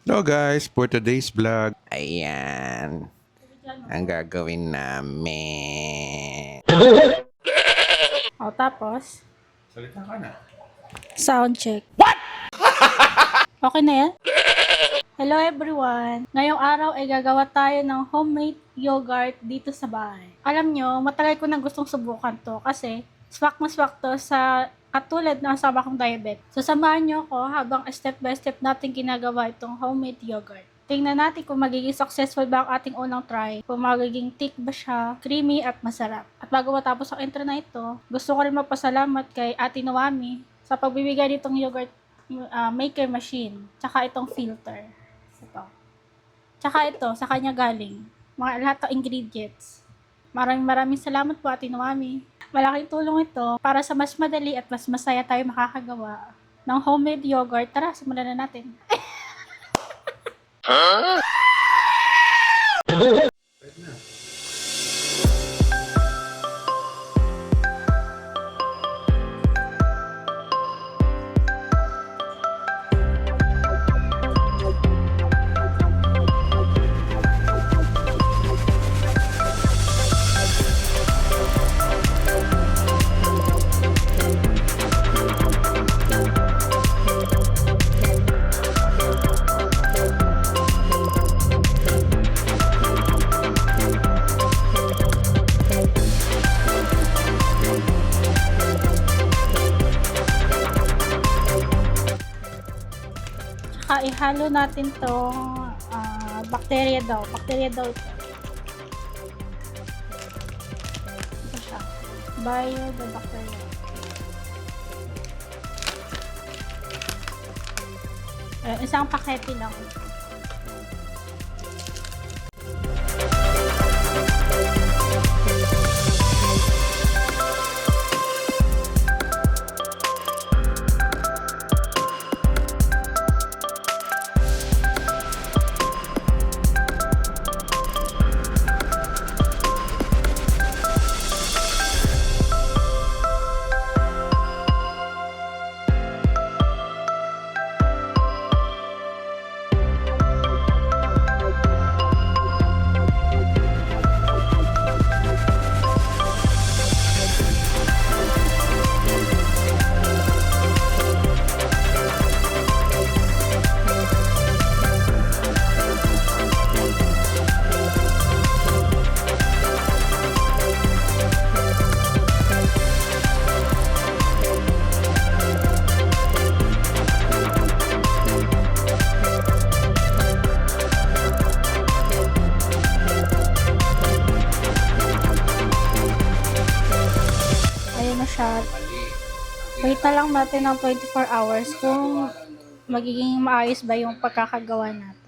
Hello guys, for today's vlog, ayan, ang gagawin namin. O, tapos, Salita ka na. sound check. What? Okay na yan? Hello everyone! Ngayong araw ay gagawa tayo ng homemade yogurt dito sa bahay. Alam nyo, matagal ko nang gustong subukan to kasi swak na swak to sa katulad ng asawa kong diabetes. So samahan nyo ako habang step by step natin ginagawa itong homemade yogurt. Tingnan natin kung magiging successful ba ang ating unang try, kung magiging thick ba siya, creamy at masarap. At bago matapos ang intro na ito, gusto ko rin magpasalamat kay Ate Noami sa pagbibigay nitong yogurt maker machine, tsaka itong filter. Ito. Tsaka ito, sa kanya galing. Mga lahat ng ingredients. Maraming salamat po, Ate Noami. Malaking tulong ito para sa mas madali at mas masaya tayo makakagawa ng homemade yogurt. Tara, simulan na natin. Tsaka ihalo natin tong bacteria daw. Bacteria daw ito. Ito siya. Bio the bacteria. Isang pakete lang. Ayun na siya. Wait na lang natin ng 24 hours kung magiging maayos ba yung pagkakagawa natin.